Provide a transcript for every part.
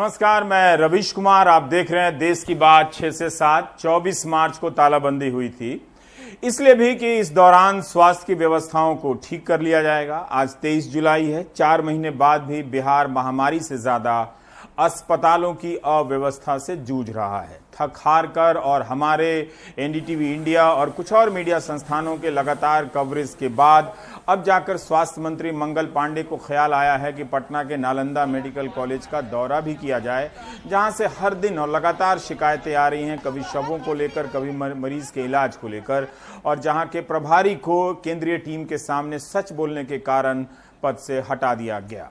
नमस्कार, मैं रवीश कुमार। आप देख रहे हैं देश की बात 6 से 7। 24 मार्च को तालाबंदी हुई थी, इसलिए भी कि इस दौरान स्वास्थ्य की व्यवस्थाओं को ठीक कर लिया जाएगा। आज 23 जुलाई है। 4 महीने बाद भी बिहार महामारी से ज्यादा अस्पतालों की अव्यवस्था से जूझ रहा है। थक हार कर और हमारे एनडीटीवी इंडिया और कुछ और मीडिया संस्थानों के लगातार कवरेज के बाद अब जाकर स्वास्थ्य मंत्री मंगल पांडे को ख्याल आया है कि पटना के नालंदा मेडिकल कॉलेज का दौरा भी किया जाए, जहां से हर दिन और लगातार शिकायतें आ रही हैं, कभी शवों को लेकर, कभी मरीज के इलाज को लेकर, और जहां के प्रभारी को केंद्रीय टीम के सामने सच बोलने के कारण पद से हटा दिया गया।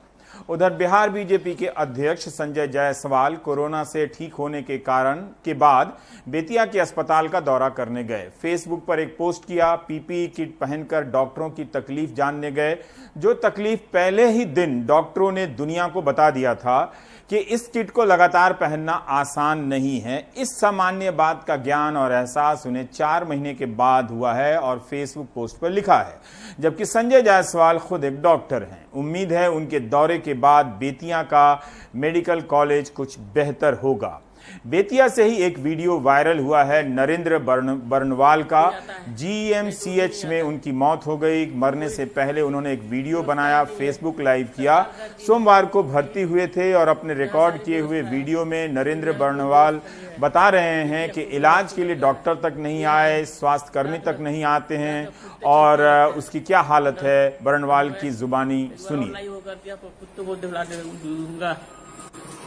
उधर बिहार बीजेपी के अध्यक्ष संजय जायसवाल कोरोना से ठीक होने के बाद बेतिया के अस्पताल का दौरा करने गए। फेसबुक पर एक पोस्ट किया, पीपीई किट पहनकर डॉक्टरों की तकलीफ जानने गए। जो तकलीफ पहले ही दिन डॉक्टरों ने दुनिया को बता दिया था कि इस किट को लगातार पहनना आसान नहीं है। इस सामान्य बात का ज्ञान और एहसास उन्हें 4 महीने के बाद हुआ है और फेसबुक पोस्ट पर लिखा है, जबकि संजय जायसवाल खुद एक डॉक्टर हैं। उम्मीद है उनके दौरे के बाद बेतिया का मेडिकल कॉलेज कुछ बेहतर होगा। बेतिया से ही एक वीडियो वायरल हुआ है नरेंद्र बर्नवाल का। जीएमसीएच में उनकी मौत हो गई। मरने से पहले उन्होंने एक वीडियो बनाया, फेसबुक लाइव किया। सोमवार को भर्ती हुए थे और अपने रिकॉर्ड किए हुए वीडियो में नरेंद्र बर्नवाल बता रहे हैं कि इलाज के लिए डॉक्टर तक नहीं आए, स्वास्थ्य कर्मी तक नहीं आते हैं और उसकी क्या हालत है, बर्नवाल की जुबानी सुनिए।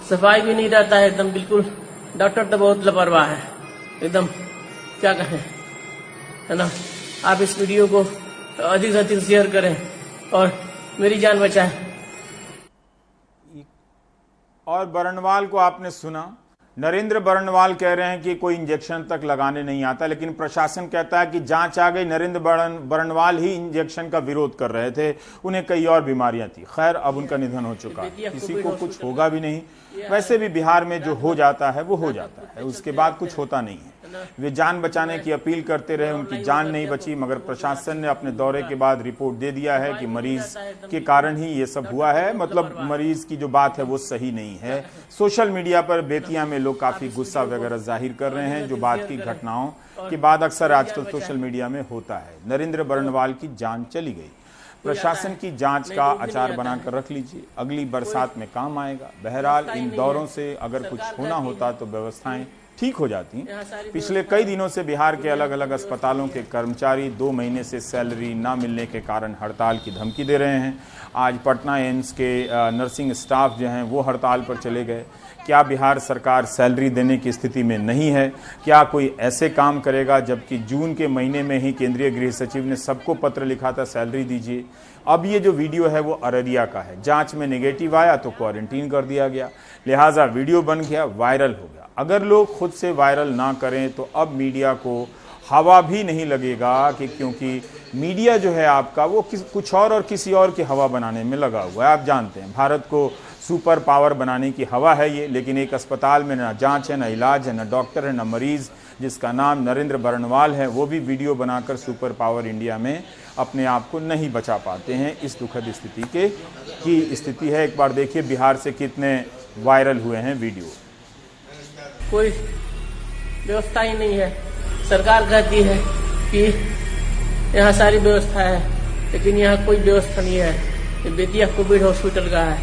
सफाई भी नहीं रहता है एकदम, बिल्कुल। डॉक्टर तो बहुत लापरवाह है एकदम, क्या कहें, है ना। आप इस वीडियो को अधिक से अधिक शेयर करें और मेरी जान बचाएं। और बर्नवाल को आपने सुना, नरेंद्र बर्नवाल कह रहे हैं कि कोई इंजेक्शन तक लगाने नहीं आता, लेकिन प्रशासन कहता है कि जांच आ गई, नरेंद्र बर्नवाल ही इंजेक्शन का विरोध कर रहे थे, उन्हें कई और बीमारियां थी। खैर, अब उनका निधन हो चुका है, किसी को कुछ होगा भी नहीं। वैसे भी बिहार में जो हो जाता है वो हो जाता है, उसके बाद कुछ होता नहीं है। वे जान बचाने की अपील करते रहे, उनकी जान नहीं बची, मगर प्रशासन ने अपने दौरे के बाद रिपोर्ट दे दिया है कि मरीज के कारण ही ये सब हुआ है। मतलब मरीज की जो बात है वो सही नहीं है। सोशल मीडिया पर बेतिया में लोग काफी गुस्सा वगैरह जाहिर कर रहे हैं, जो बात की घटनाओं के बाद अक्सर आजकल सोशल मीडिया में होता है। नरेंद्र बर्नवाल की जान चली गई। प्रशासन की जांच का अचार बनाकर रख लीजिए, अगली बरसात में काम आएगा। बहरहाल इन दौरों से अगर कुछ होना होता तो व्यवस्थाएं ठीक हो जाती। पिछले कई दिनों से बिहार के अलग अलग अस्पतालों के कर्मचारी 2 महीने से सैलरी न मिलने के कारण हड़ताल की धमकी दे रहे हैं। आज पटना एम्स के नर्सिंग स्टाफ जो हैं वो हड़ताल पर चले गए। क्या बिहार सरकार सैलरी देने की स्थिति में नहीं है? क्या कोई ऐसे काम करेगा, जबकि जून के महीने में ही केंद्रीय गृह सचिव ने सबको पत्र लिखा था सैलरी दीजिए। अब ये जो वीडियो है वो अररिया का है। जांच में नेगेटिव आया तो क्वारंटीन कर दिया गया, लिहाजा वीडियो बन गया, वायरल हो गया। अगर लोग खुद से वायरल ना करें तो अब मीडिया को हवा भी नहीं लगेगा, कि क्योंकि मीडिया जो है आपका वो कुछ और किसी और की हवा बनाने में लगा हुआ है। आप जानते हैं भारत को सुपर पावर बनाने की हवा है ये, लेकिन एक अस्पताल में ना जांच है, ना इलाज है, ना डॉक्टर है, ना मरीज, जिसका नाम नरेंद्र बर्नवाल है, वो भी वीडियो बनाकर सुपर पावर इंडिया में अपने आप को नहीं बचा पाते हैं। इस दुखद स्थिति की स्थिति है। एक बार देखिए बिहार से कितने वायरल हुए हैं वीडियो। कोई व्यवस्था ही नहीं है। सरकार कहती है कि यहाँ सारी व्यवस्था है, लेकिन यहाँ कोई व्यवस्था नहीं है। ये बेतिया कोविड हॉस्पिटल का है,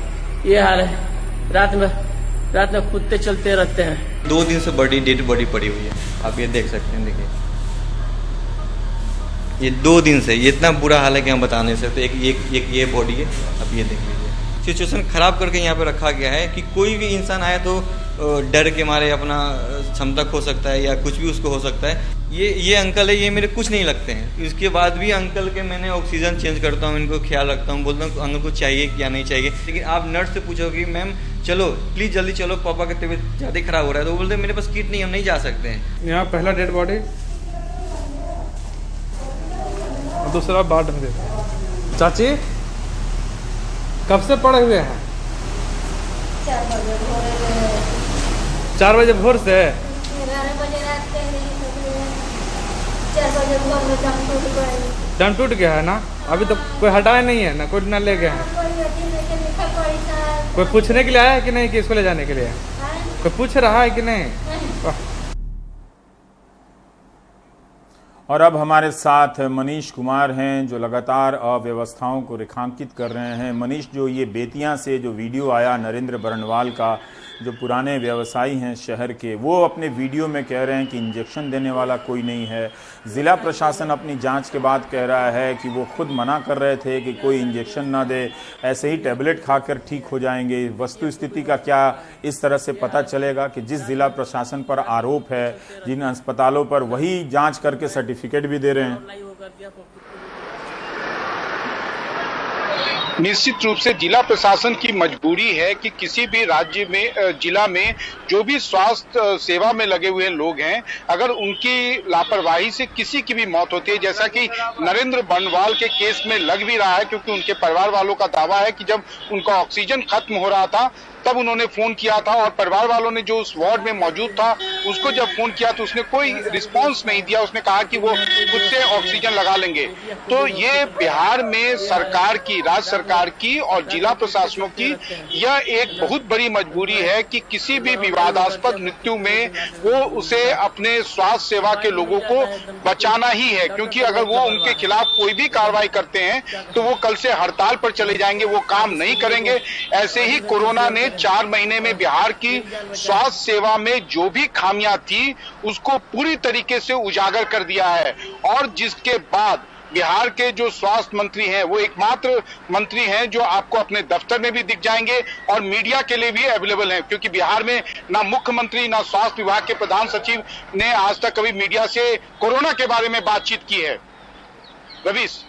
ये हाल है। रात में कुत्ते चलते रहते हैं। 2 दिन से डेड बॉडी पड़ी हुई है, आप ये देख सकते हैं। देखिए ये 2 दिन से ये इतना बुरा हाल है कि हम बता नहीं सकते। एक ये बॉडी है, अब ये देख लीजिए। सिचुएशन खराब करके यहाँ पे रखा गया है कि कोई भी इंसान आए तो डर के मारे अपना क्षमता खो सकता है या कुछ भी उसको हो सकता है। ये अंकल है, ये मेरे कुछ नहीं लगते हैं। इसके बाद भी अंकल के मैंने ऑक्सीजन चेंज करता हूँ, इनको ख्याल रखता हूँ, बोलता हूँ अंकल को चाहिए क्या नहीं चाहिए। लेकिन आप नर्स से पूछोगे मैम चलो प्लीज़ जल्दी चलो, पापा की तबीयत ज़्यादा खराब हो रहा है, तो वो बोलते मेरे पास किट नहीं, हम नहीं जा सकते हैं। यहाँ पहला डेड बॉडी, दूसरा बाढ़ में। चाची कब से पड़े हुए हैं? 4 बजे भोर से। 11 बजे रात के 4 बजे भोर में दम टूट गया। दम टूट गया है ना? अभी तो कोई हटाया नहीं है ना, कोई न ले गए हैं। कोई पूछने के लिए आया है कि नहीं कि इसको ले जाने के लिए? कोई पूछ रहा है कि नहीं? और अब हमारे साथ मनीष कुमार हैं जो लगातार अव्यवस्थाओं को रेखांकित कर रहे हैं। मनीष, जो ये बेतिया से जो वीडियो आया नरेंद्र बरनवाल का, जो पुराने व्यवसायी हैं शहर के, वो अपने वीडियो में कह रहे हैं कि इंजेक्शन देने वाला कोई नहीं है। ज़िला प्रशासन अपनी जांच के बाद कह रहा है कि वो खुद मना कर रहे थे कि कोई इंजेक्शन ना दे, ऐसे ही टैबलेट खाकर ठीक हो जाएंगे। वस्तु स्थिति का क्या इस तरह से पता चलेगा कि जिस ज़िला प्रशासन पर आरोप है, जिन अस्पतालों पर, वही जाँच करके सर्टिफिकेट भी दे रहे हैं। निश्चित रूप से जिला प्रशासन की मजबूरी है कि किसी भी राज्य में, जिला में जो भी स्वास्थ्य सेवा में लगे हुए लोग हैं, अगर उनकी लापरवाही से किसी की भी मौत होती है, जैसा कि नरेंद्र बरनवाल के केस में लग भी रहा है, क्योंकि उनके परिवार वालों का दावा है कि जब उनका ऑक्सीजन खत्म हो रहा था तब उन्होंने फोन किया था, और परिवार वालों ने जो उस वार्ड में मौजूद था उसको जब फोन किया तो उसने कोई रिस्पांस नहीं दिया। उसने कहा कि वो खुद से ऑक्सीजन लगा लेंगे। तो ये बिहार में सरकार की, राज्य सरकार की और जिला प्रशासनों की यह एक बहुत बड़ी मजबूरी है कि किसी भी विवादास्पद मृत्यु में वो उसे अपने स्वास्थ्य सेवा के लोगों को बचाना ही है, क्योंकि अगर वो उनके खिलाफ कोई भी कार्रवाई करते हैं तो वो कल से हड़ताल पर चले जाएंगे, वो काम नहीं करेंगे। ऐसे ही कोरोना ने 4 महीने में बिहार की स्वास्थ्य सेवा में जो भी खामियां थी उसको पूरी तरीके से उजागर कर दिया है। और जिसके बाद बिहार के जो स्वास्थ्य मंत्री हैं वो एकमात्र मंत्री हैं जो आपको अपने दफ्तर में भी दिख जाएंगे और मीडिया के लिए भी अवेलेबल हैं, क्योंकि बिहार में ना मुख्यमंत्री ना स्वास्थ्य विभाग के प्रधान सचिव ने आज तक कभी मीडिया से कोरोना के बारे में बातचीत की है। रवीश।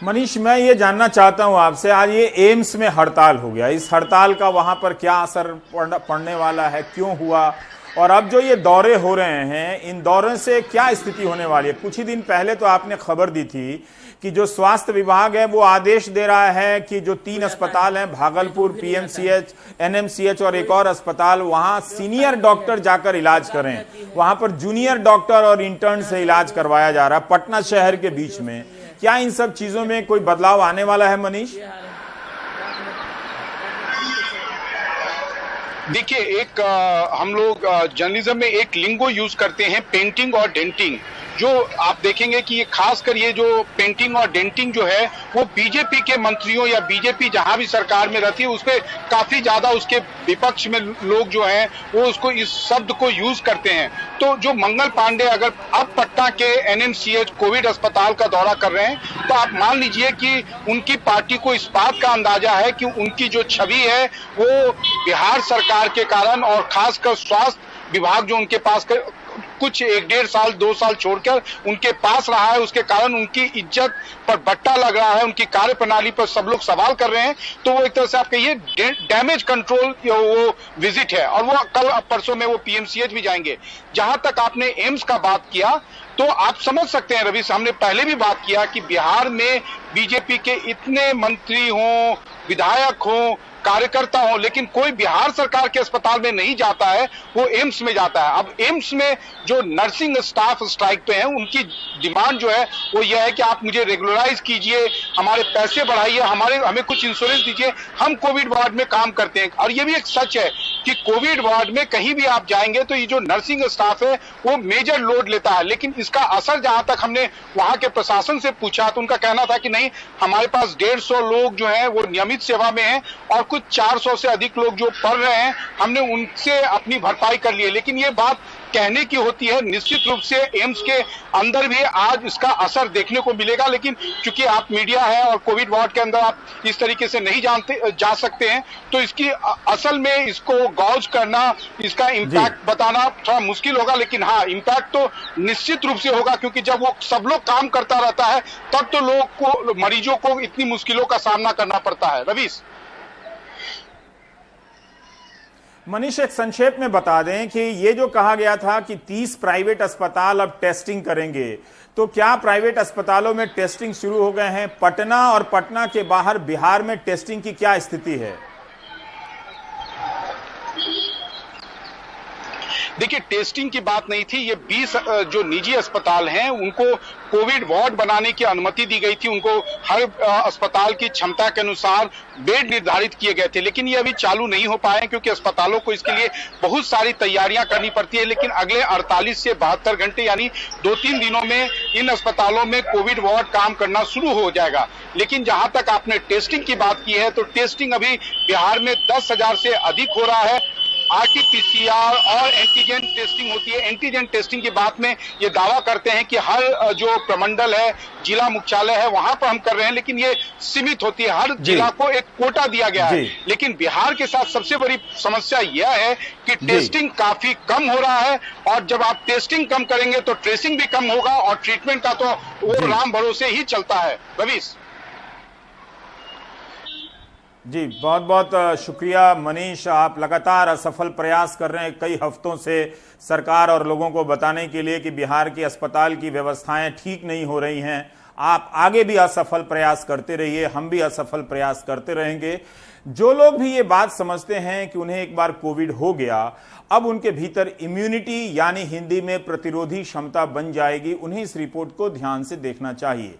मनीष, मैं ये जानना चाहता हूं आपसे, आज ये एम्स में हड़ताल हो गया, इस हड़ताल का वहां पर क्या असर पड़ने वाला है, क्यों हुआ, और अब जो ये दौरे हो रहे हैं, इन दौरों से क्या स्थिति होने वाली है? कुछ ही दिन पहले तो आपने खबर दी थी कि जो स्वास्थ्य विभाग है वो आदेश दे रहा है कि जो 3 अस्पताल हैं, भागलपुर, पीएमसीएच, एनएमसीएच और एक और अस्पताल, वहां सीनियर डॉक्टर जाकर इलाज करें। वहां पर जूनियर डॉक्टर और इंटर्न से इलाज करवाया जा रहा है पटना शहर के बीच में। क्या इन सब चीजों में कोई बदलाव आने वाला है मनीष? देखिए, एक हम लोग जर्नलिज्म में एक लिंगो यूज करते हैं, पेंटिंग और डेंटिंग। जो आप देखेंगे कि ये खासकर ये जो पेंटिंग और डेंटिंग जो है वो बीजेपी के मंत्रियों या बीजेपी जहां भी सरकार में रहती है उस पर काफी ज्यादा उसके विपक्ष में लोग जो हैं वो उसको, इस शब्द को यूज करते हैं। तो जो मंगल पांडे अगर अब पटना के एनएमसीएच कोविड अस्पताल का दौरा कर रहे हैं तो आप मान लीजिए कि उनकी पार्टी को इस बात का अंदाजा है कि उनकी जो छवि है वो बिहार सरकार के कारण और खासकर स्वास्थ्य विभाग जो उनके पास कुछ 1-1.5 साल 2 साल छोड़कर उनके पास रहा है, उसके कारण उनकी इज्जत पर बट्टा लग रहा है, उनकी कार्य प्रणाली पर सब लोग सवाल कर रहे हैं। तो वो एक तरह से आप कहिए डैमेज कंट्रोल वो विजिट है, और वो कल परसों में वो पीएमसीएच भी जाएंगे। जहां तक आपने एम्स का बात किया तो आप समझ सकते हैं रवि, हमने पहले भी बात किया कि बिहार में बीजेपी के इतने मंत्री हों, विधायक हों, कार्यकर्ता हो, लेकिन कोई बिहार सरकार के अस्पताल में नहीं जाता है, वो एम्स में जाता है। अब एम्स में जो नर्सिंग स्टाफ स्ट्राइक पे हैं उनकी डिमांड जो है वो यह है कि आप मुझे रेगुलराइज कीजिए, हमारे पैसे बढ़ाइए, हमें कुछ इंश्योरेंस दीजिए, हम कोविड वार्ड में काम करते हैं। और ये भी एक सच है कि कोविड वार्ड में कहीं भी आप जाएंगे तो ये जो नर्सिंग स्टाफ है वो मेजर लोड लेता है, लेकिन इसका असर जहां तक हमने वहां के प्रशासन से पूछा तो उनका कहना था कि नहीं, हमारे पास 150 लोग जो हैं वो नियमित सेवा में हैं और कुछ 400 से अधिक लोग जो पढ़ रहे हैं, हमने उनसे अपनी भरपाई कर ली है। लेकिन ये बात कहने की होती है, निश्चित रूप से एम्स के अंदर भी आज इसका असर देखने को मिलेगा, लेकिन क्योंकि आप मीडिया है और कोविड वार्ड के अंदर आप इस तरीके से नहीं जा सकते हैं, तो इसकी असल में इसको गौज करना, इसका इम्पैक्ट बताना थोड़ा मुश्किल होगा। लेकिन हाँ, इम्पैक्ट तो निश्चित रूप से होगा, क्योंकि जब वो सब लोग काम करता रहता है तब तो लोग को, मरीजों को इतनी मुश्किलों का सामना करना पड़ता है। रवीश। मनीष, एक संक्षेप में बता दें कि ये जो कहा गया था कि 30 प्राइवेट अस्पताल अब टेस्टिंग करेंगे, तो क्या प्राइवेट अस्पतालों में टेस्टिंग शुरू हो गए हैं? पटना और पटना के बाहर बिहार में टेस्टिंग की क्या स्थिति है? देखिए, टेस्टिंग की बात नहीं थी, ये 20 जो निजी अस्पताल हैं उनको कोविड वार्ड बनाने की अनुमति दी गई थी, उनको हर अस्पताल की क्षमता के अनुसार बेड निर्धारित किए गए थे, लेकिन ये अभी चालू नहीं हो पाए क्योंकि अस्पतालों को इसके लिए बहुत सारी तैयारियां करनी पड़ती है। लेकिन अगले 48 से 72 घंटे यानी 2-3 दिनों में इन अस्पतालों में कोविड वार्ड काम करना शुरू हो जाएगा। लेकिन जहां तक आपने टेस्टिंग की बात की है तो टेस्टिंग अभी बिहार में 10,000 से अधिक हो रहा है। आरटीपीसीआर और एंटीजन टेस्टिंग होती है। एंटीजन टेस्टिंग की बात में ये दावा करते हैं कि हर जो प्रमंडल है, जिला मुख्यालय है, वहां पर हम कर रहे हैं, लेकिन ये सीमित होती है, हर जिला को एक कोटा दिया गया है। लेकिन बिहार के साथ सबसे बड़ी समस्या यह है कि टेस्टिंग काफी कम हो रहा है, और जब आप टेस्टिंग कम करेंगे तो ट्रेसिंग भी कम होगा और ट्रीटमेंट का तो वो राम भरोसे ही चलता है। रवीश जी, बहुत बहुत शुक्रिया मनीष। आप लगातार असफल प्रयास कर रहे हैं कई हफ्तों से सरकार और लोगों को बताने के लिए कि बिहार की अस्पताल की व्यवस्थाएं ठीक नहीं हो रही हैं। आप आगे भी असफल प्रयास करते रहिए, हम भी असफल प्रयास करते रहेंगे। जो लोग भी ये बात समझते हैं कि उन्हें एक बार कोविड हो गया, अब उनके भीतर इम्यूनिटी यानी हिंदी में प्रतिरोधी क्षमता बन जाएगी, उन्हें इस रिपोर्ट को ध्यान से देखना चाहिए।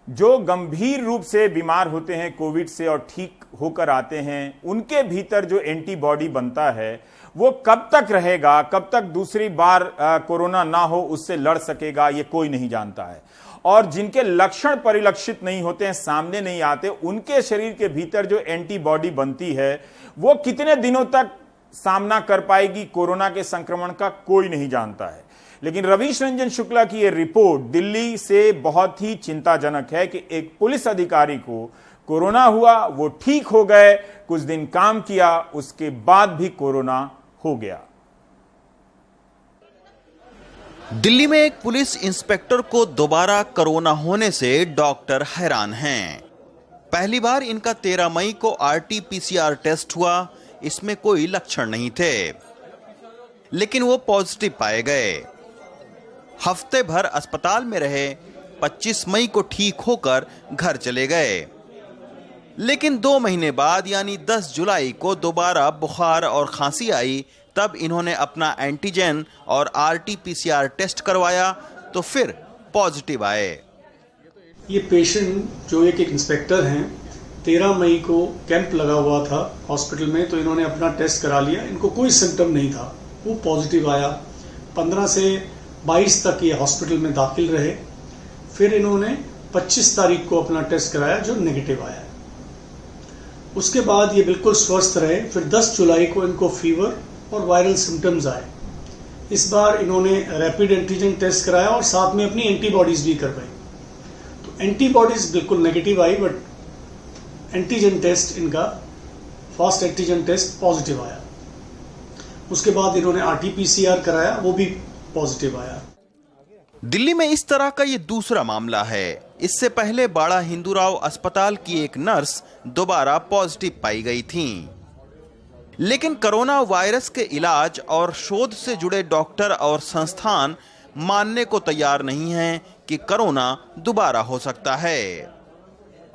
जो गंभीर रूप से बीमार होते हैं कोविड से और ठीक होकर आते हैं, उनके भीतर जो एंटीबॉडी बनता है वो कब तक रहेगा, कब तक दूसरी बार कोरोना ना हो उससे लड़ सकेगा, ये कोई नहीं जानता है। और जिनके लक्षण परिलक्षित नहीं होते हैं, सामने नहीं आते, उनके शरीर के भीतर जो एंटीबॉडी बनती है वो कितने दिनों तक सामना कर पाएगी कोरोना के संक्रमण का, कोई नहीं जानता है। लेकिन रवीश रंजन शुक्ला की यह रिपोर्ट दिल्ली से बहुत ही चिंताजनक है कि एक पुलिस अधिकारी को कोरोना हुआ, वो ठीक हो गए, कुछ दिन काम किया, उसके बाद भी कोरोना हो गया। दिल्ली में एक पुलिस इंस्पेक्टर को दोबारा कोरोना होने से डॉक्टर हैरान हैं। पहली बार इनका 13 मई को आरटीपीसीआर टेस्ट हुआ, इसमें कोई लक्षण नहीं थे, लेकिन वो पॉजिटिव पाए गए। हफ्ते भर अस्पताल में रहे, 25 मई को ठीक होकर घर चले गए, लेकिन 2 महीने बाद यानी 10 जुलाई को दोबारा बुखार और खांसी आई। तब इन्होंने अपना एंटीजन और आरटीपीसीआर टेस्ट करवाया तो फिर पॉजिटिव आए। ये पेशेंट जो एक इंस्पेक्टर हैं, 13 मई को कैंप लगा हुआ था हॉस्पिटल में, तो इन्होंने अपना टेस्ट करा लिया, इनको कोई सिम्टम नहीं था, वो पॉजिटिव आया। 15 से 22 तक ये हॉस्पिटल में दाखिल रहे, फिर इन्होंने 25 तारीख को अपना टेस्ट कराया जो नेगेटिव आया। उसके बाद ये बिल्कुल स्वस्थ रहे। फिर 10 जुलाई को इनको फीवर और वायरल सिम्टम्स आए। इस बार इन्होंने रैपिड एंटीजन टेस्ट कराया और साथ में अपनी एंटीबॉडीज भी करवाई, तो एंटीबॉडीज बिल्कुल नेगेटिव आई, बट एंटीजन टेस्ट इनका फास्ट एंटीजन टेस्ट पॉजिटिव आया। उसके बाद इन्होंने आरटीपीसीआर कराया, वो भी पॉजिटिव आया। दिल्ली में इस तरह का ये दूसरा मामला है। इससे पहले बाड़ा हिंदूराव अस्पताल की एक नर्स दोबारा पॉजिटिव पाई गई थी, लेकिन कोरोना वायरस के इलाज और शोध से जुड़े डॉक्टर और संस्थान मानने को तैयार नहीं हैं कि कोरोना दोबारा हो सकता है।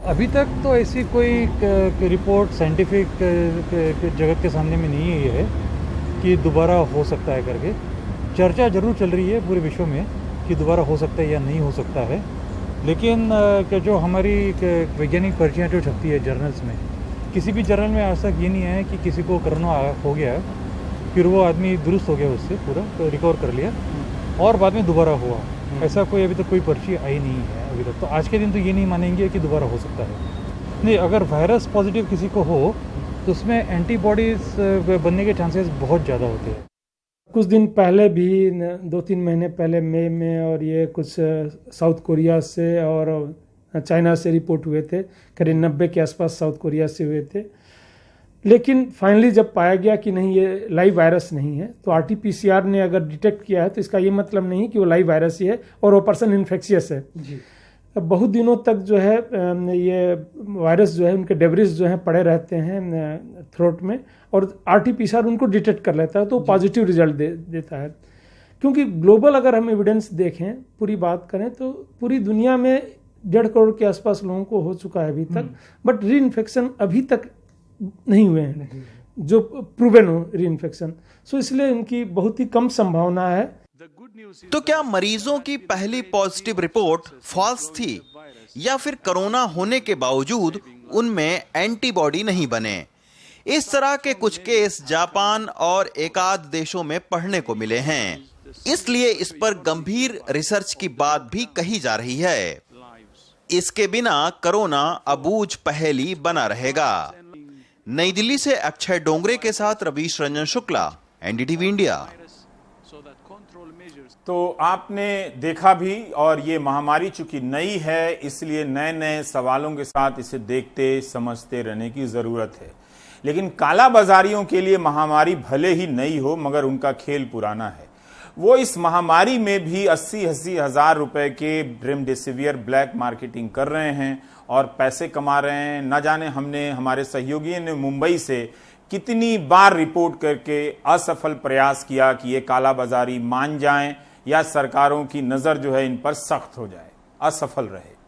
अभी तक तो ऐसी कोई रिपोर्ट साइंटिफिक जगत के सामने में नहीं है कि दोबारा हो सकता है करके। चर्चा जरूर चल रही है पूरे विश्व में कि दोबारा हो सकता है या नहीं हो सकता है, लेकिन जो हमारी वैज्ञानिक पर्चियाँ जो छपती है जर्नल्स में, किसी भी जर्नल में आज तक ये नहीं है कि किसी को कोरोना हो गया फिर वो आदमी दुरुस्त हो गया, उससे पूरा तो रिकवर कर लिया और बाद में दोबारा हुआ, ऐसा कोई अभी तक कोई पर्ची आई नहीं है अभी तक। तो आज के दिन तो ये नहीं मानेंगे कि दोबारा हो सकता है। नहीं, अगर वायरस पॉजिटिव किसी को हो तो उसमें एंटीबॉडीज बनने के चांसेस बहुत ज़्यादा होते हैं। कुछ दिन पहले भी 2-3 महीने पहले मई में और ये कुछ साउथ कोरिया से और चाइना से रिपोर्ट हुए थे, करीब 90 के आसपास साउथ कोरिया से हुए थे, लेकिन फाइनली जब पाया गया कि नहीं ये लाइव वायरस नहीं है, तो आरटीपीसीआर ने अगर डिटेक्ट किया है तो इसका ये मतलब नहीं कि वो लाइव वायरस ही है और वो पर्सन इन्फेक्शियस है जी। बहुत दिनों तक जो है ये वायरस जो है उनके डेब्रिस जो है पड़े रहते हैं थ्रोट में और आरटीपीसीआर उनको डिटेक्ट कर लेता है तो पॉजिटिव रिजल्ट देता है। क्योंकि ग्लोबल अगर हम एविडेंस देखें, पूरी बात करें तो पूरी दुनिया में 1.5 करोड़ के आसपास लोगों को हो चुका है अभी तक, बट री इन्फेक्शन अभी तक नहीं हुए हैं। जो प्रूवन हो री इन्फेक्शन। सो इसलिए उनकी बहुत ही कम संभावना है। तो क्या मरीजों की पहली पॉजिटिव रिपोर्ट फॉल्स थी या फिर कोरोना होने के बावजूद उनमें एंटीबॉडी नहीं बने? इस तरह के कुछ केस जापान और एकाध देशों में पढ़ने को मिले हैं, इसलिए इस पर गंभीर रिसर्च की बात भी कही जा रही है। इसके बिना कोरोना अबूझ पहेली बना रहेगा। नई दिल्ली से अक्षय डोंगरे के साथ रवीश रंजन शुक्ला, एनडीटीवी इंडिया। तो आपने देखा भी, और ये महामारी चूंकि नई है इसलिए नए नए सवालों के साथ इसे देखते समझते रहने की जरूरत है। लेकिन कालाबाजारियों के लिए महामारी भले ही नई हो मगर उनका खेल पुराना है। वो इस महामारी में भी 80-80 हजार रुपए के रेमडेसिविर ब्लैक मार्केटिंग कर रहे हैं और पैसे कमा रहे हैं। न जाने हमारे सहयोगियों ने मुंबई से कितनी बार रिपोर्ट करके असफल प्रयास किया कि ये कालाबाजारी मान जाएं या सरकारों की नजर जो है इन पर सख्त हो जाए, असफल रहे।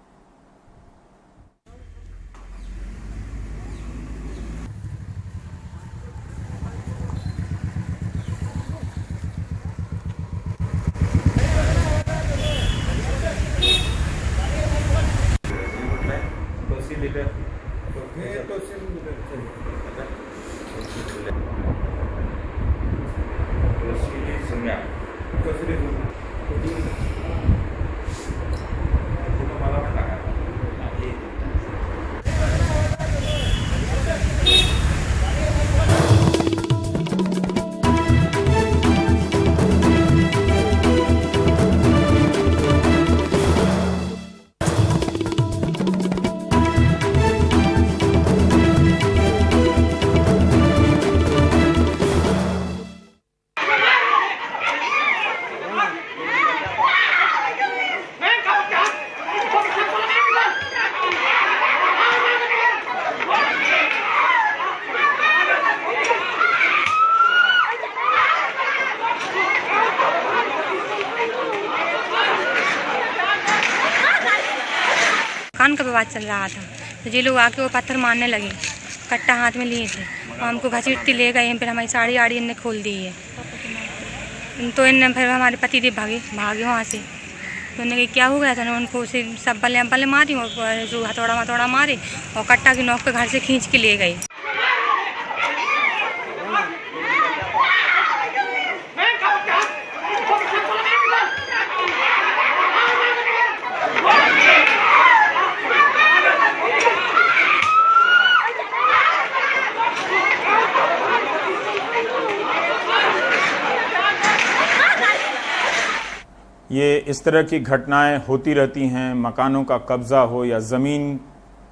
कान का विवाद चल रहा था तो ये लोग आके वो पत्थर मारने लगे, कट्टा हाथ में लिए थे और हमको घसीटते ले गए। फिर हमारी साड़ी आड़ी इनने खोल दी है, तो इनने फिर हमारे पतिदेव भागे वहाँ से। तो उन्होंने क्या हो गया था ना, उनको उसे सब बल्ले मारी और जो हथौड़ा मारे और कट्टा की नोक पे घर से खींच के ले गए। ये इस तरह की घटनाएं होती रहती हैं, मकानों का कब्जा हो या ज़मीन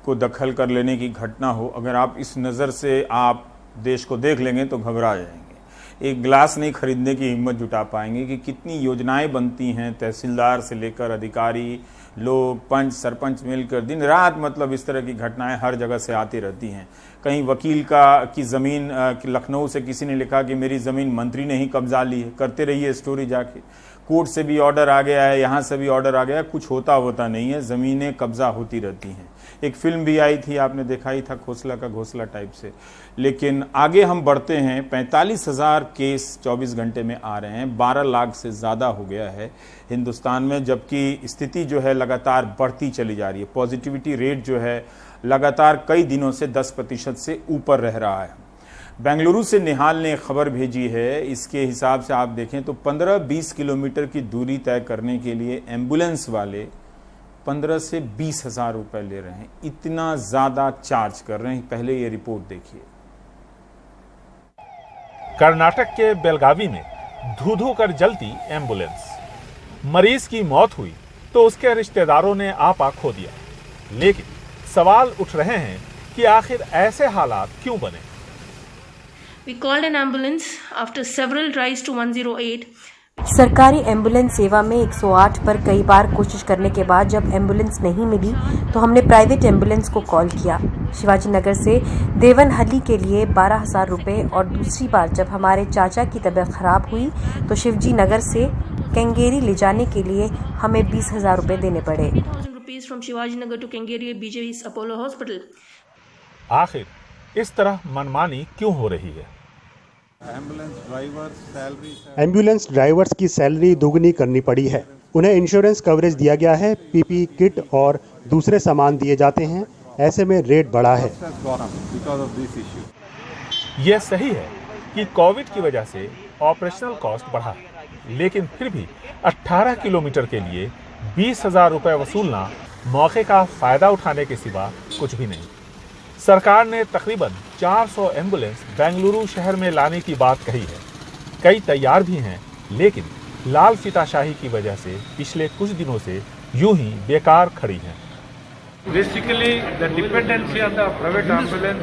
को दखल कर लेने की घटना हो। अगर आप इस नज़र से आप देश को देख लेंगे तो घबरा जाएंगे, एक गिलास नहीं खरीदने की हिम्मत जुटा पाएंगे कि कितनी योजनाएं बनती हैं। तहसीलदार से लेकर अधिकारी लोग, पंच सरपंच मिलकर दिन रात, मतलब इस तरह की घटनाएं हर जगह से आती रहती हैं। कहीं वकील की ज़मीन लखनऊ से किसी ने लिखा कि मेरी ज़मीन मंत्री ने ही कब्जा ली है। करते रहिए स्टोरी जाके, कोर्ट से भी ऑर्डर आ गया है, यहाँ से भी ऑर्डर आ गया, कुछ होता नहीं है, ज़मीनें कब्जा होती रहती हैं। एक फिल्म भी आई थी, आपने देखा ही था, खोसला का घोसला टाइप से। लेकिन आगे हम बढ़ते हैं, 45,000 केस 24 घंटे में आ रहे हैं, 12 लाख से ज़्यादा हो गया है हिंदुस्तान में, जबकि स्थिति जो है लगातार बढ़ती चली जा रही है। पॉजिटिविटी रेट जो है लगातार कई दिनों से 10% से ऊपर रह रहा है। बेंगलुरु से निहाल ने खबर भेजी है, इसके हिसाब से आप देखें तो 15-20 किलोमीटर की दूरी तय करने के लिए एम्बुलेंस वाले 15 से 20 हजार रुपए ले रहे हैं, इतना ज्यादा चार्ज कर रहे हैं। पहले ये रिपोर्ट देखिए। कर्नाटक के बेलगावी में धू-धू कर जलती एम्बुलेंस, मरीज की मौत हुई तो उसके रिश्तेदारों ने आपा खो दिया। लेकिन सवाल उठ रहे हैं कि आखिर ऐसे हालात क्यों बने। We called an ambulance after several tries to 108. सरकारी एम्बुलेंस सेवा में 108 पर कई बार कोशिश करने के बाद जब एम्बुलेंस नहीं मिली तो हमने प्राइवेट एम्बुलेंस को कॉल किया। शिवाजी नगर से देवनहल्ली के लिए 12,000 रुपये, और दूसरी बार जब हमारे चाचा की तबीयत खराब हुई तो शिवजी नगर से केंगेरी ले जाने के लिए हमें 20,000 रुपये देने पड़े। ₹1,000 from Shivaji Nagar to Kengeri BJ's Apollo Hospital. आखिर इस तरह मनमानी क्यों हो रही है? एम्बुलेंस ड्राइवर्स की सैलरी दोगुनी करनी पड़ी है। उन्हें इंश्योरेंस कवरेज दिया गया है, पीपी किट और दूसरे सामान दिए जाते हैं। ऐसे में रेट बढ़ा है। यह सही है कि कोविड की वजह से ऑपरेशनल कॉस्ट बढ़ा, लेकिन फिर भी 18 किलोमीटर के लिए 20,000 रुपए वसूलना मौके का फायदा उठाने के सिवा कुछ भी नहीं। सरकार ने तकरीबन 400 एम्बुलेंस बेंगलुरु शहर में लाने की बात कही है। कई तैयार भी हैं, लेकिन लाल फीताशाही की वजह से पिछले कुछ दिनों से यूं ही बेकार खड़ी हैं। Basically the dependency on the private ambulance,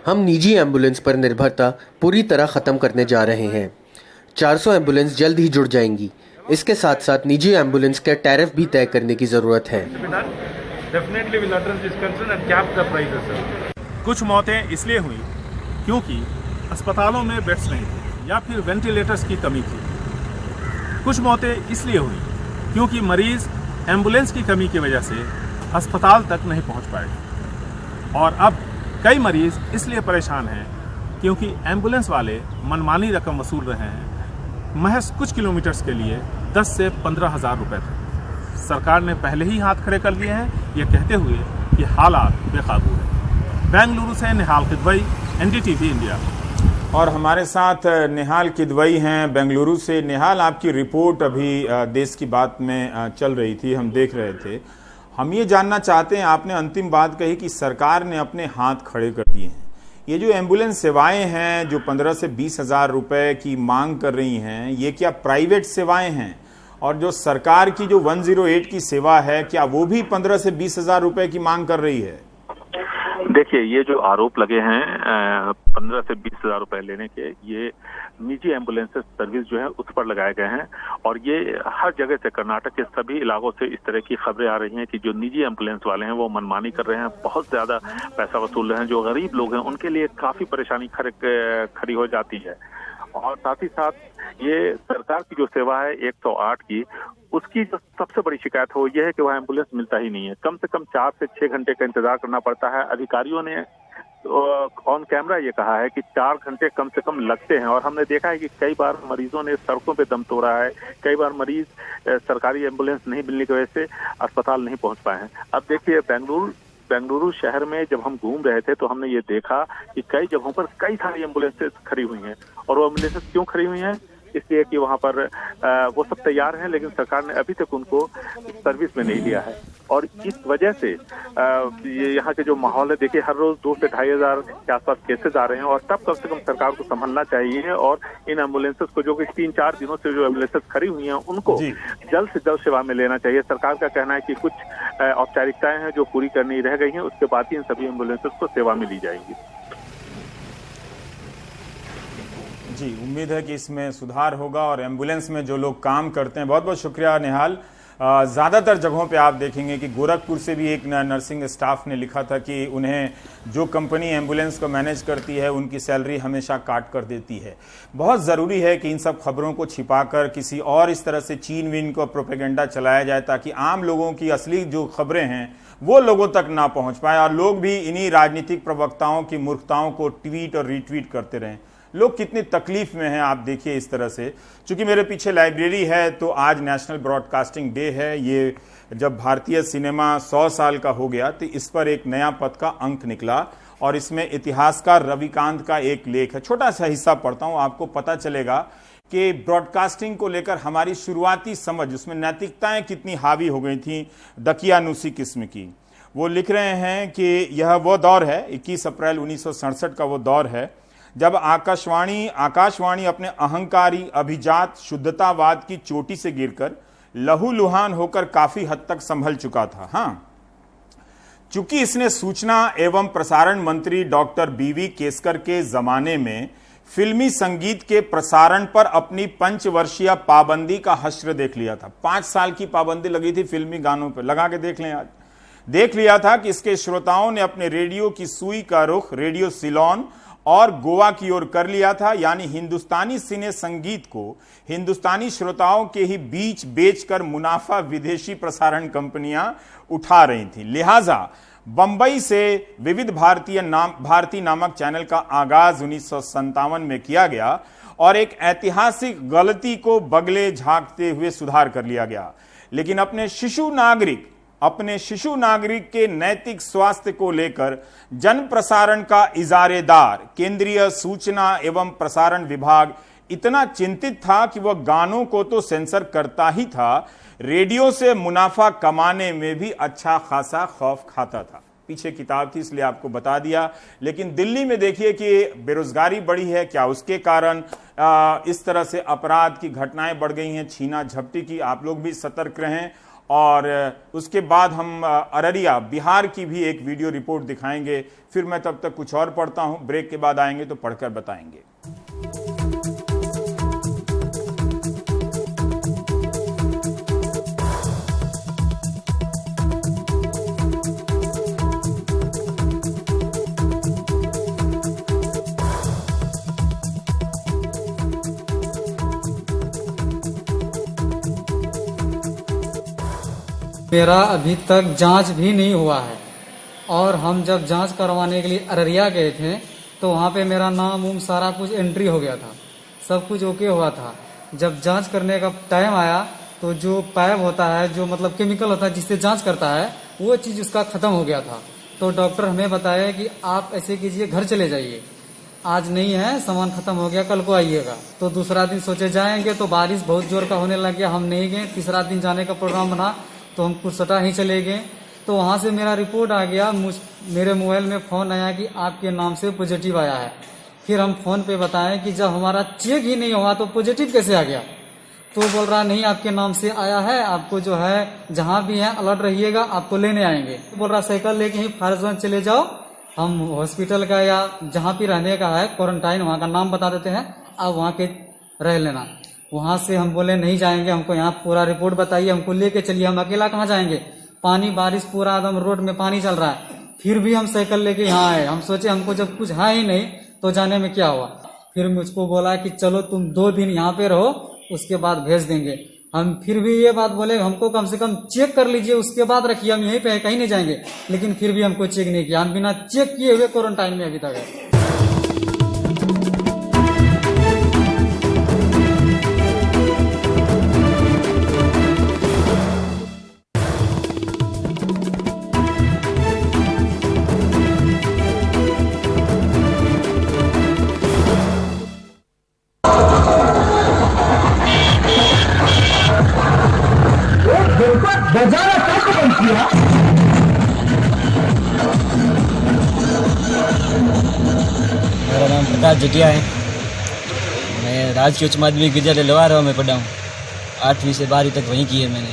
हम निजी एम्बुलेंस पर निर्भरता पूरी तरह खत्म करने जा रहे हैं। 400 एम्बुलेंस जल्द ही जुड़ जाएंगी। इसके साथ साथ निजी एम्बुलेंस के टैरिफ भी तय करने की जरूरत है। कुछ मौतें इसलिए हुई क्योंकि अस्पतालों में बेड्स नहीं थे या फिर वेंटिलेटर्स की कमी थी। कुछ मौतें इसलिए हुई क्योंकि मरीज एम्बुलेंस की कमी की वजह से अस्पताल तक नहीं पहुंच पाए। और अब कई मरीज इसलिए परेशान हैं क्योंकि एम्बुलेंस वाले मनमानी रकम वसूल रहे हैं। महज कुछ किलोमीटर्स के लिए 10 से 15,000 रुपए थे। सरकार ने पहले ही हाथ खड़े कर लिए हैं, ये कहते हुए कि हालात बेकाबू है। बेंगलुरु से निहाल किदवई, एनडीटीवी इंडिया। और हमारे साथ निहाल किदवई हैं बेंगलुरु से। निहाल, आपकी रिपोर्ट अभी देश की बात में चल रही थी, हम देख रहे थे। हम ये जानना चाहते हैं, आपने अंतिम बात कही कि सरकार ने अपने हाथ खड़े कर दिए हैं। ये जो एम्बुलेंस सेवाएं हैं जो 15 से 20,000 रुपए की मांग कर रही हैं, ये क्या प्राइवेट सेवाएं हैं? और जो सरकार की जो 108 की सेवा है, क्या वो भी 15 से 20,000 रुपए की मांग कर रही है? देखिए, ये जो आरोप लगे हैं 15 से 20,000 रुपए लेने के, ये निजी एम्बुलेंस सर्विस जो है उस पर लगाए गए हैं। और ये हर जगह से, कर्नाटक के सभी इलाकों से इस तरह की खबरें आ रही हैं कि जो निजी एम्बुलेंस वाले हैं वो मनमानी कर रहे हैं, बहुत ज्यादा पैसा वसूल रहे हैं। जो गरीब लोग हैं उनके लिए काफी परेशानी खड़ी हो जाती है। और साथ ही साथ ये सरकार की जो सेवा है 108 की, उसकी जो सबसे बड़ी शिकायत हो यह है कि वह एम्बुलेंस मिलता ही नहीं है। कम से कम 4 से 6 घंटे का इंतजार करना पड़ता है। अधिकारियों ने ऑन कैमरा ये कहा है कि 4 घंटे कम से कम लगते हैं। और हमने देखा है कि कई बार मरीजों ने सड़कों पे दम तोड़ा है। कई बार मरीज सरकारी एम्बुलेंस नहीं मिलने की वजह से अस्पताल नहीं पहुंच पाए हैं। अब देखिए, बेंगलुरु शहर में जब हम घूम रहे थे तो हमने ये देखा कि कई जगहों पर कई सारी एम्बुलेंसेस खड़ी हुई हैं। और वो एम्बुलेंसेस क्यों खड़ी हुई हैं? इसलिए कि वहाँ पर वो सब तैयार हैं, लेकिन सरकार ने अभी तक उनको सर्विस में नहीं लिया है। और इस वजह से ये यहाँ के जो माहौल है, देखिए हर रोज 2 से 2,500 के आसपास केसेस आ रहे हैं। और तब कम से कम सरकार को संभलना चाहिए और इन एम्बुलेंसेस को, जो कि 3-4 दिनों से जो एम्बुलेंसेस खड़ी हुई हैं, उनको जल्द से जल्द सेवा में लेना चाहिए। सरकार का कहना है कि कुछ औपचारिकताएं हैं जो पूरी करनी रह गई हैं, उसके बाद ही इन सभी एम्बुलेंसेस को सेवा में ली जाएंगी। जी, उम्मीद है कि इसमें सुधार होगा और एम्बुलेंस में जो लोग काम करते हैं। बहुत बहुत शुक्रिया निहाल। ज़्यादातर जगहों पे आप देखेंगे कि गोरखपुर से भी एक नर्सिंग स्टाफ ने लिखा था कि उन्हें जो कंपनी एम्बुलेंस को मैनेज करती है उनकी सैलरी हमेशा काट कर देती है। बहुत ज़रूरी है कि इन सब खबरों को छिपाकर किसी और इस तरह से चीन विन को प्रोपेगेंडा चलाया जाए, ताकि आम लोगों की असली जो खबरें हैं वो लोगों तक ना पहुँच पाए और लोग भी इन्हीं राजनीतिक प्रवक्ताओं की मूर्खताओं को ट्वीट और रीट्वीट करते रहें। लोग कितनी तकलीफ में हैं आप देखिए इस तरह से। चूंकि मेरे पीछे लाइब्रेरी है, तो आज नेशनल ब्रॉडकास्टिंग डे है। ये जब भारतीय सिनेमा 100 साल का हो गया तो इस पर एक नया पद का अंक निकला और इसमें इतिहासकार रविकांत का एक लेख है। छोटा सा हिस्सा पढ़ता हूं, आपको पता चलेगा कि ब्रॉडकास्टिंग को लेकर हमारी शुरुआती समझ, उसमें नैतिकताएं कितनी हावी हो गई थी दकियानुसी किस्म की। वो लिख रहे हैं कि यह वो दौर है, 21 अप्रैल 1967 का वो दौर है जब आकाशवाणी अपने अहंकारी अभिजात शुद्धतावाद की चोटी से गिरकर लहूलुहान होकर काफी हद तक संभल चुका था। हाँ, चूंकि इसने सूचना एवं प्रसारण मंत्री डॉक्टर बीवी केसकर के जमाने में फिल्मी संगीत के प्रसारण पर अपनी 5 वर्षीय पाबंदी का हश्र देख लिया था। 5 साल की पाबंदी लगी थी फिल्मी गानों पर, लगा के देख लें आज। देख लिया था कि इसके श्रोताओं ने अपने रेडियो की सुई का रुख रेडियो सिलोन और गोवा की ओर कर लिया था, यानी हिंदुस्तानी सिने संगीत को हिंदुस्तानी श्रोताओं के ही बीच बेचकर मुनाफा विदेशी प्रसारण कंपनियां उठा रही थी। लिहाजा बंबई से विविध भारती नामक चैनल का आगाज 1957 में किया गया और एक ऐतिहासिक गलती को बगले झांकते हुए सुधार कर लिया गया। लेकिन अपने शिशु नागरिक के नैतिक स्वास्थ्य को लेकर जन प्रसारण का इजारेदार केंद्रीय सूचना एवं प्रसारण विभाग इतना चिंतित था कि वह गानों को तो सेंसर करता ही था, रेडियो से मुनाफा कमाने में भी अच्छा खासा खौफ खाता था। पीछे किताब थी इसलिए आपको बता दिया। लेकिन दिल्ली में देखिए कि बेरोजगारी बढ़ी है, क्या उसके कारण इस तरह से अपराध की घटनाएं बढ़ गई हैं, छीना झपटी की। आप लोग भी सतर्क रहें। और उसके बाद हम अररिया बिहार की भी एक वीडियो रिपोर्ट दिखाएंगे। फिर मैं तब तक कुछ और पढ़ता हूं, ब्रेक के बाद आएंगे तो पढ़कर बताएंगे। मेरा अभी तक जांच भी नहीं हुआ है और हम जब जांच करवाने के लिए अररिया गए थे तो वहाँ पे मेरा नाम सारा कुछ एंट्री हो गया था, सब कुछ ओके हुआ था। जब जांच करने का टाइम आया तो जो पाइप होता है, जो मतलब केमिकल होता है जिससे जांच करता है, वो चीज़ उसका ख़त्म हो गया था। तो डॉक्टर हमें बताया कि आप ऐसे कीजिए, घर चले जाइए, आज नहीं है, सामान ख़त्म हो गया, कल को आइएगा। तो दूसरा दिन सोचे जाएंगे तो बारिश बहुत जोर का होने लग गया, हम नहीं गए। तीसरा दिन जाने का प्रोग्राम बना तो हम कुर्सटा ही चले गए। तो वहाँ से मेरा रिपोर्ट आ गया, मेरे मोबाइल में फ़ोन आया कि आपके नाम से पॉजिटिव आया है। फिर हम फ़ोन पे बताएं कि जब हमारा चेक ही नहीं हुआ तो पॉजिटिव कैसे आ गया। तो बोल रहा नहीं, आपके नाम से आया है, आपको जो है जहाँ भी है अलर्ट रहिएगा, आपको लेने आएंगे। बोल रहा साइकिल लेके ही फारजगंज चले जाओ, हम हॉस्पिटल का या जहाँ भी रहने का है क्वारंटाइन, वहाँ का नाम बता देते हैं, आप वहाँ के रह लेना। वहाँ से हम बोले नहीं जाएंगे, हमको यहाँ पूरा रिपोर्ट बताइए, हमको लेके चलिए, हम अकेला कहाँ जाएंगे, पानी बारिश पूरा एकदम रोड में पानी चल रहा है। फिर भी हम साइकिल लेके यहाँ आए। हम सोचे हमको जब कुछ है ही नहीं तो जाने में क्या हुआ। फिर मुझको बोला कि चलो तुम 2 दिन यहाँ पे रहो, उसके बाद भेज देंगे। हम फिर भी ये बात बोले हमको कम से कम चेक कर लीजिए, उसके बाद रखिए, हम यहीं पे कहीं नहीं जाएंगे। लेकिन फिर भी हमको चेक नहीं किया, हम बिना चेक किए हुए क्वारंटाइन में अभी तक है। मेरा नाम प्रकाश जटिया है। मैं राजकीय उच्च माध्यमिक विद्यालय लवारा में पढ़ा हूँ। 8वीं से 12वीं तक वहीं की है मैंने।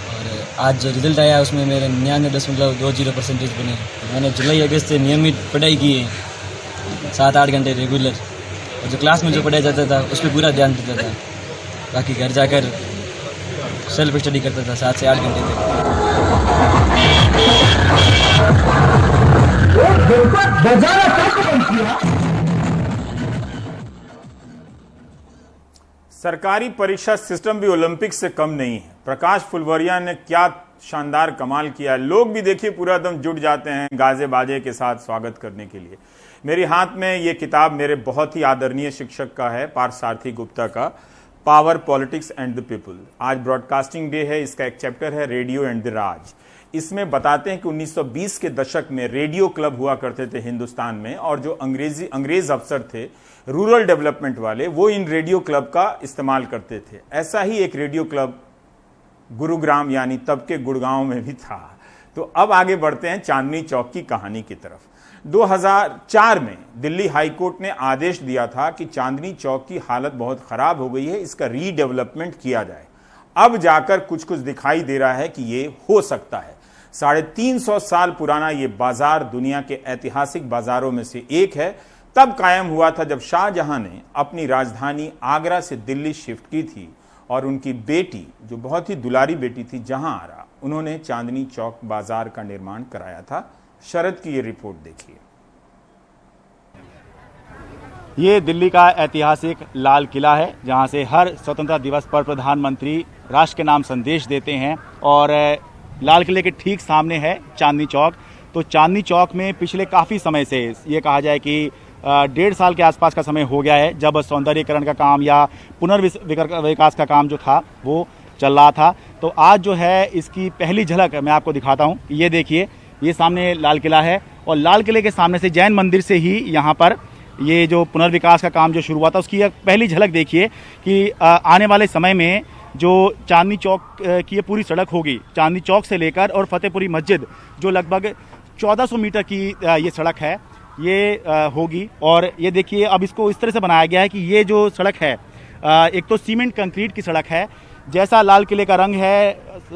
और आज जो रिजल्ट आया उसमें मेरे 99.20% बने। मैंने जुलाई अगस्त से नियमित पढ़ाई की है, 7-8 घंटे रेगुलर। और जो क्लास में जो पढ़ाया जाता था उस पर पूरा ध्यान देता था। बाकी घर जाकर सेल्फ स्टडी करता था 7 से 8 घंटे तक। सरकारी परीक्षा सिस्टम भी ओलंपिक से कम नहीं है। प्रकाश फुलवरिया ने क्या शानदार कमाल किया। लोग भी देखिए पूरा दम जुट जाते हैं गाजे बाजे के साथ स्वागत करने के लिए। मेरे हाथ में ये किताब मेरे बहुत ही आदरणीय शिक्षक का है, पार्थसारथी गुप्ता का, power politics and the people. आज ब्रॉडकास्टिंग डे है, इसका एक चैप्टर है रेडियो एंड द राज। इसमें बताते हैं कि 1920 के दशक में रेडियो क्लब हुआ करते थे हिंदुस्तान में, और जो अंग्रेज अफसर थे रूरल डेवलपमेंट वाले, वो इन रेडियो क्लब का इस्तेमाल करते थे। ऐसा ही एक रेडियो क्लब गुरुग्राम यानी तब के गुड़गांव में भी था। तो अब आगे बढ़ते हैं चांदनी चौक की कहानी की तरफ। 2004 में दिल्ली हाईकोर्ट ने आदेश दिया था कि चांदनी चौक की हालत बहुत खराब हो गई है, इसका रीडेवलपमेंट किया जाए। अब जाकर कुछ कुछ दिखाई दे रहा है कि ये हो सकता है। 350 साल पुराना ये बाजार दुनिया के ऐतिहासिक बाजारों में से एक है। तब कायम हुआ था जब शाहजहां ने अपनी राजधानी आगरा से दिल्ली शिफ्ट की थी और उनकी बेटी, जो बहुत ही दुलारी बेटी थी, जहांआरा, उन्होंने चांदनी चौक बाजार का निर्माण कराया था। शरद की ये रिपोर्ट देखिए। ये दिल्ली का ऐतिहासिक लाल किला है, जहां से हर स्वतंत्रता दिवस पर प्रधानमंत्री राष्ट्र के नाम संदेश देते हैं। और लाल किले के ठीक सामने है चांदनी चौक। तो चांदनी चौक में पिछले काफ़ी समय से ये कहा जाए कि 1.5 साल के आसपास का समय हो गया है जब सौंदर्यीकरण का काम या पुनर्विकास का काम जो था वो चल रहा था। तो आज जो है इसकी पहली झलक मैं आपको दिखाता हूँ। ये देखिए, ये सामने लाल किला है और लाल किले के सामने से जैन मंदिर से ही यहाँ पर ये जो पुनर्विकास का काम जो शुरू हुआ था उसकी एक पहली झलक देखिए कि आने वाले समय में जो चांदनी चौक की ये पूरी सड़क होगी, चांदनी चौक से लेकर और फतेहपुरी मस्जिद जो लगभग 1400 मीटर की ये सड़क है, ये होगी। और ये देखिए अब इसको इस तरह से बनाया गया है कि ये जो सड़क है एक तो सीमेंट कंक्रीट की सड़क है, जैसा लाल किले का रंग है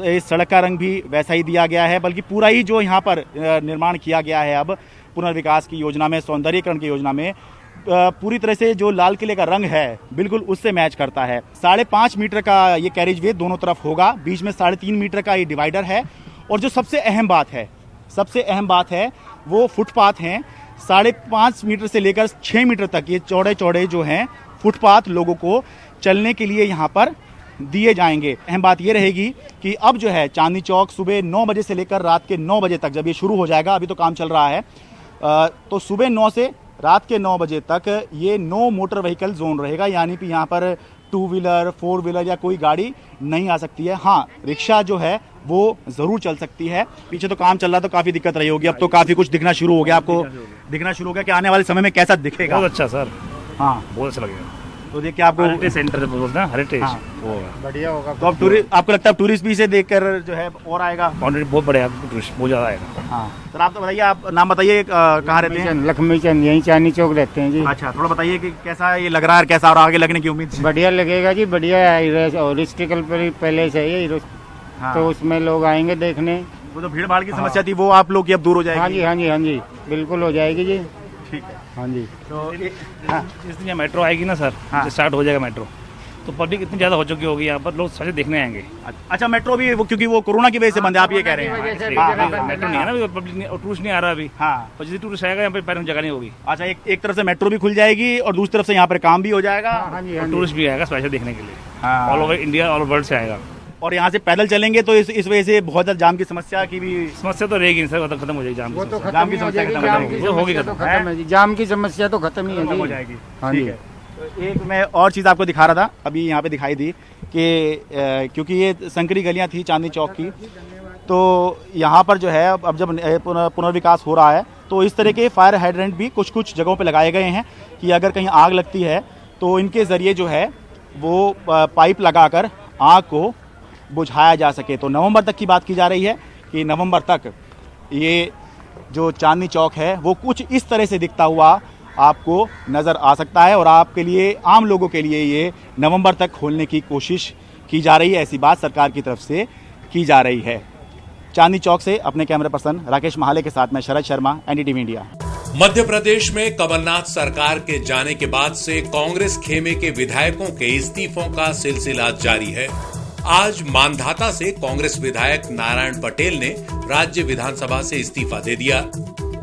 इस सड़क का रंग भी वैसा ही दिया गया है, बल्कि पूरा ही जो यहाँ पर निर्माण किया गया है अब पुनर्विकास की योजना में, सौंदर्यीकरण की योजना में, पूरी तरह से जो लाल किले का रंग है बिल्कुल उससे मैच करता है। 5.5 मीटर का ये कैरिज वे दोनों तरफ होगा, बीच में 3.5 मीटर का ये डिवाइडर है। और जो सबसे अहम बात है वो फुटपाथ हैं। 5.5 मीटर से लेकर 6 मीटर तक ये चौड़े जो हैं फुटपाथ लोगों को चलने के लिए यहाँ पर दिए जाएंगे। अहम बात ये रहेगी कि अब जो है चांदनी चौक सुबह 9 बजे से लेकर रात के 9 बजे तक जब ये शुरू हो जाएगा, अभी तो काम चल रहा है, तो सुबह 9 से रात के 9 बजे तक ये नो मोटर व्हीकल जोन रहेगा, यानी कि यहाँ पर 2 व्हीलर 4 व्हीलर या कोई गाड़ी नहीं आ सकती है। हाँ, रिक्शा जो है वो ज़रूर चल सकती है। पीछे तो काम चल रहा तो काफ़ी दिक्कत रही होगी, अब तो काफ़ी कुछ दिखना शुरू हो गया, आपको दिखना शुरू हो गया कि आने वाले समय में कैसा दिखेगा। बहुत अच्छा सर, हाँ बहुत अच्छा लगेगा। तो देखिए आपको हेरिटेज सेंटर बोलते हैं, हेरिटेज वो बढ़िया होगा। तो अब आपको लगता है टूरिस्ट भी इसे देखकर जो है और आएगा? बहुत बढ़िया, टूरिस्ट बहुत ज़्यादा आएगा। हाँ सर, आप तो बताइए, आप नाम बताइए, कहाँ रहते हैं? लक्ष्मी चंद, यहीं चांदनी चौक रहते हैं जी। अच्छा, थोड़ा बताइए कि कैसा ये लग रहा है, कैसा और आगे लगने की उम्मीद? बढ़िया लगेगा जी, बढ़िया है। और हिस्ट्रिकल पैलेस है ये, तो उसमें लोग आएंगे देखने। वो तो भीड़ भाड़ की समस्या थी, वो आप लोग की अब दूर हो जाएगी? हाँ जी बिल्कुल हो जाएगी जी। ठीक है, हाँ जी। तो जिस दिन मेट्रो आएगी ना सर, स्टार्ट हो जाएगा मेट्रो, तो पब्लिक इतनी ज़्यादा हो चुकी होगी, यहाँ पर लोग सारे देखने आएंगे। अच्छा, मेट्रो भी वो क्योंकि वो कोरोना की वजह से बंद है, आप ये कह रहे हैं? मेट्रो नहीं है ना, पब्लिक टूरिस्ट नहीं आ रहा अभी। हाँ, और जिस टूरिस्ट आएगा यहाँ पे पैरने जगह नहीं होगी। अच्छा, एक तरफ से मेट्रो भी खुल जाएगी और दूसरी तरफ से यहाँ पर काम भी हो जाएगा, टूरिस्ट भी आएगा स्पेशल देखने के लिए, all over India, all over world से आएगा। और यहाँ से पैदल चलेंगे तो इस वजह से बहुत ज़्यादा जाम की समस्या की भी समस्या तो रहेगी सर, खत्म हो जाएगी जाम की समस्या। जाम की समस्या खत्म है, जाम की समस्या तो खत्म ही हो जाएगी। हाँ जी। तो एक मैं और चीज़ आपको दिखा रहा था, अभी यहाँ पे दिखाई दी कि क्योंकि ये संकरी गलियाँ थी चांदनी चौक की, तो यहाँ पर जो है अब जब पुनर्विकास हो रहा है तो इस तरह के फायर हाइड्रेंट भी कुछ जगहों पे लगाए गए हैं कि अगर कहीं आग लगती है तो इनके ज़रिए जो है वो पाइप लगाकर आग को बुझाया जा सके। तो नवंबर तक की बात की जा रही है कि नवंबर तक ये जो चांदनी चौक है वो कुछ इस तरह से दिखता हुआ आपको नज़र आ सकता है और आपके लिए, आम लोगों के लिए ये नवंबर तक खोलने की कोशिश की जा रही है, ऐसी बात सरकार की तरफ से की जा रही है। चांदनी चौक से अपने कैमरा पर्सन राकेश महाले के साथ मैं शरद शर्मा, NDTV इंडिया। मध्य प्रदेश में कमलनाथ सरकार के जाने के बाद से कांग्रेस खेमे के विधायकों के इस्तीफों का सिलसिला जारी है। आज मानधाता से कांग्रेस विधायक नारायण पटेल ने राज्य विधानसभा से इस्तीफा दे दिया।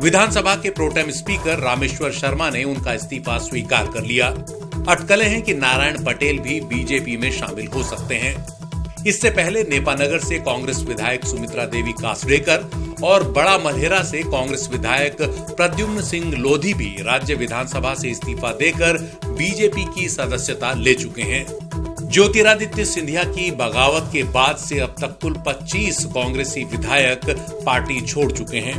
विधानसभा के प्रोटेम स्पीकर रामेश्वर शर्मा ने उनका इस्तीफा स्वीकार कर लिया। अटकलें हैं कि नारायण पटेल भी बीजेपी में शामिल हो सकते हैं। इससे पहले नेपानगर से कांग्रेस विधायक सुमित्रा देवी कासडेकर और बड़ा मल्हेरा से कांग्रेस विधायक प्रद्युम्न सिंह लोधी भी राज्य विधानसभा से इस्तीफा देकर बीजेपी की सदस्यता ले चुके हैं। ज्योतिरादित्य सिंधिया की बगावत के बाद से अब तक कुल 25 कांग्रेसी विधायक पार्टी छोड़ चुके हैं।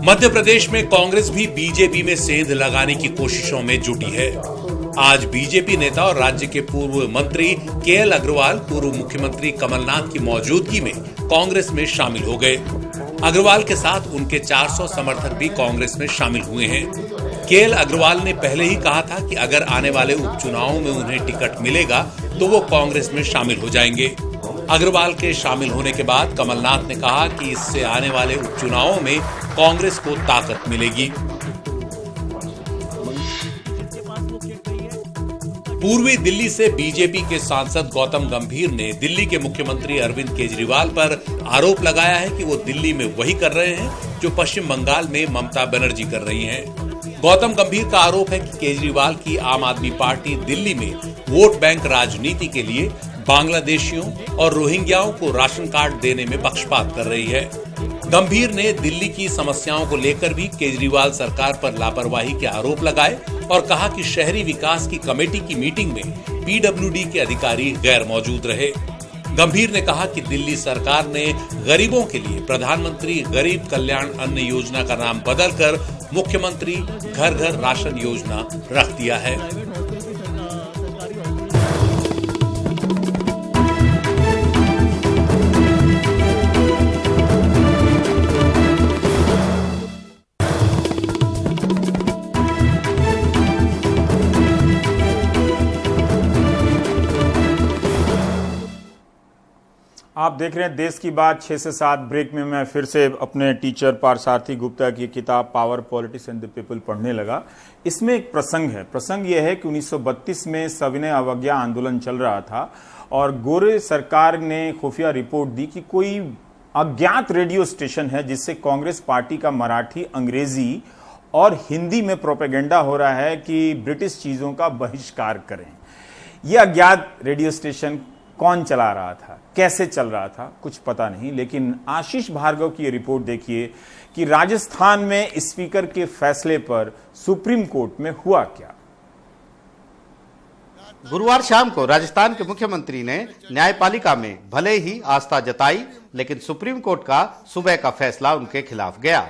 मध्य प्रदेश में कांग्रेस भी बीजेपी में सेंध लगाने की कोशिशों में जुटी है। आज बीजेपी नेता और राज्य के पूर्व मंत्री KL अग्रवाल पूर्व मुख्यमंत्री कमलनाथ की मौजूदगी में कांग्रेस में शामिल हो गए। अग्रवाल के साथ उनके 400 समर्थक भी कांग्रेस में शामिल हुए हैं। KL अग्रवाल ने पहले ही कहा था कि अगर आने वाले उपचुनावों में उन्हें टिकट मिलेगा तो वो कांग्रेस में शामिल हो जाएंगे। अग्रवाल के शामिल होने के बाद कमलनाथ ने कहा कि इससे आने वाले उपचुनावों में कांग्रेस को ताकत मिलेगी। पूर्वी दिल्ली से बीजेपी के सांसद गौतम गंभीर ने दिल्ली के मुख्यमंत्री अरविंद केजरीवाल पर आरोप लगाया है कि वो दिल्ली में वही कर रहे हैं जो पश्चिम बंगाल में ममता बनर्जी कर रही हैं। गौतम गंभीर का आरोप है कि केजरीवाल की आम आदमी पार्टी दिल्ली में वोट बैंक राजनीति के लिए बांग्लादेशियों और रोहिंग्याओं को राशन कार्ड देने में पक्षपात कर रही है। गंभीर ने दिल्ली की समस्याओं को लेकर भी केजरीवाल सरकार पर लापरवाही के आरोप लगाए और कहा कि शहरी विकास की कमेटी की मीटिंग में पीडब्ल्यूडी के अधिकारी गैर मौजूद रहे। गंभीर ने कहा कि दिल्ली सरकार ने गरीबों के लिए प्रधानमंत्री गरीब कल्याण अन्न योजना का नाम बदलकर मुख्यमंत्री घर घर राशन योजना रख दिया है। आप देख रहे हैं देश की बात 6 से 7 ब्रेक में मैं फिर से अपने टीचर पार्थसारथी गुप्ता की किताब power politics and the people पढ़ने लगा। इसमें एक प्रसंग है। प्रसंग यह है कि 1932 में सविनय अवज्ञा आंदोलन चल रहा था और गोरे सरकार ने खुफिया रिपोर्ट दी कि कोई अज्ञात रेडियो स्टेशन है जिससे कांग्रेस पार्टी का मराठी, अंग्रेजी और हिंदी में प्रोपेगेंडा हो रहा है कि ब्रिटिश चीजों का बहिष्कार करें। यह अज्ञात रेडियो स्टेशन कौन चला रहा था, कैसे चल रहा था, कुछ पता नहीं। लेकिन आशीष भार्गव की ये रिपोर्ट देखिए कि राजस्थान में स्पीकर के फैसले पर सुप्रीम कोर्ट में हुआ क्या। गुरुवार शाम को राजस्थान के मुख्यमंत्री ने न्यायपालिका में भले ही आस्था जताई, लेकिन सुप्रीम कोर्ट का सुबह का फैसला उनके खिलाफ गया।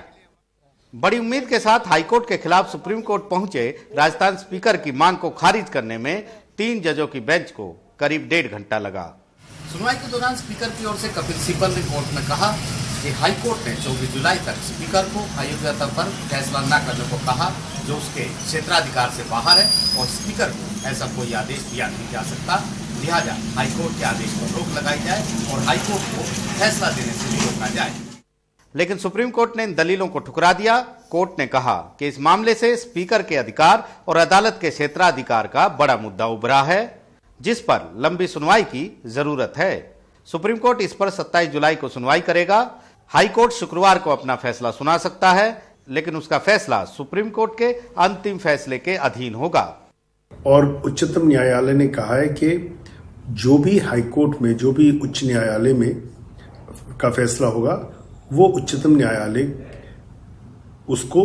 बड़ी उम्मीद के साथ हाईकोर्ट के खिलाफ सुप्रीम कोर्ट पहुंचे राजस्थान स्पीकर की मांग को खारिज करने में 3 जजों की बेंच को करीब 1.5 घंटा लगा। सुनवाई के दौरान स्पीकर की ओर से कपिल सिब्बल ने कोर्ट में कहा कि हाईकोर्ट ने 24 जुलाई तक स्पीकर को अयोग्यता पर फैसला न करने को कहा जो उसके क्षेत्राधिकार से बाहर है और स्पीकर को ऐसा कोई आदेश दिया नहीं जा सकता। लिहाजा हाईकोर्ट के आदेश पर रोक लगाई जाए और हाईकोर्ट को फैसला देने से भी रोका जाए। लेकिन सुप्रीम कोर्ट ने इन दलीलों को ठुकरा दिया। कोर्ट ने कहा कि इस मामले से स्पीकर के अधिकार और अदालत के क्षेत्राधिकार का बड़ा मुद्दा उभरा है जिस पर लंबी सुनवाई की जरूरत है। सुप्रीम कोर्ट इस पर 27 जुलाई को सुनवाई करेगा। हाई कोर्ट शुक्रवार को अपना फैसला सुना सकता है, लेकिन उसका फैसला सुप्रीम कोर्ट के अंतिम फैसले के अधीन होगा। और उच्चतम न्यायालय ने कहा है कि जो भी हाई कोर्ट में, जो भी उच्च न्यायालय में का फैसला होगा वो उच्चतम न्यायालय उसको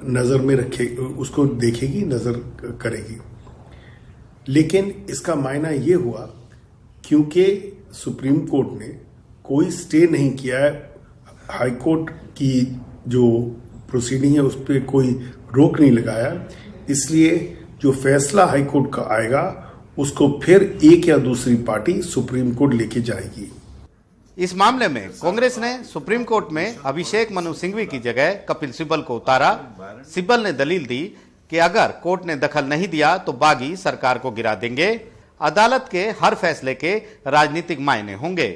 नजर में रखे, उसको देखेगी, नजर करेगी। लेकिन इसका मायना ये हुआ क्योंकि सुप्रीम कोर्ट ने कोई स्टे नहीं किया है, हाई कोर्ट की जो प्रोसीडिंग है उस पर कोई रोक नहीं लगाया, इसलिए जो फैसला हाई कोर्ट का आएगा उसको फिर एक या दूसरी पार्टी सुप्रीम कोर्ट लेके जाएगी। इस मामले में कांग्रेस ने सुप्रीम कोर्ट में अभिषेक मनु सिंघवी की जगह कपिल सिब्बल को उतारा। सिब्बल ने दलील दी कि अगर कोर्ट ने दखल नहीं दिया तो बागी सरकार को गिरा देंगे। अदालत के हर फैसले के राजनीतिक मायने होंगे।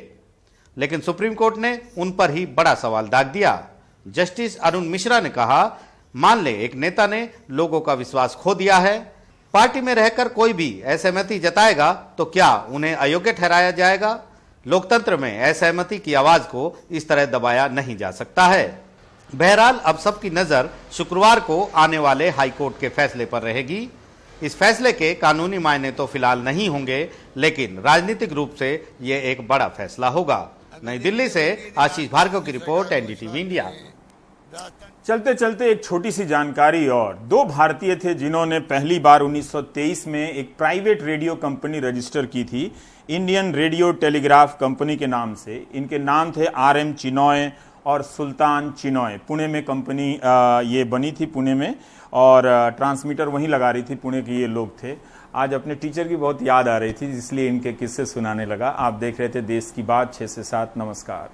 लेकिन सुप्रीम कोर्ट ने उन पर ही बड़ा सवाल दाग दिया। जस्टिस अरुण मिश्रा ने कहा, मान ले एक नेता ने लोगों का विश्वास खो दिया है, पार्टी में रहकर कोई भी असहमति जताएगा तो क्या उन्हें अयोग्य ठहराया जाएगा? लोकतंत्र में असहमति की आवाज को इस तरह दबाया नहीं जा सकता है। बहरहाल अब सबकी नजर शुक्रवार को आने वाले हाईकोर्ट के फैसले पर रहेगी। इस फैसले के कानूनी मायने तो फिलहाल नहीं होंगे, लेकिन राजनीतिक रूप से ये एक बड़ा फैसला होगा। नई दिल्ली से आशीष भार्गव की रिपोर्ट, एनडीटीवी इंडिया। चलते चलते एक छोटी सी जानकारी और। 2 भारतीय थे जिन्होंने पहली बार 1923 में एक प्राइवेट रेडियो कंपनी रजिस्टर की थी, इंडियन रेडियो टेलीग्राफ कंपनी के नाम से। इनके नाम थे RM चिनॉय और सुल्तान चिनॉय। पुणे में कंपनी ये बनी थी, पुणे में, और ट्रांसमीटर वहीं लगा रही थी, पुणे के ये लोग थे। आज अपने टीचर की बहुत याद आ रही थी, इसलिए इनके किस्से सुनाने लगा। आप देख रहे थे देश की बात 6 से 7। नमस्कार।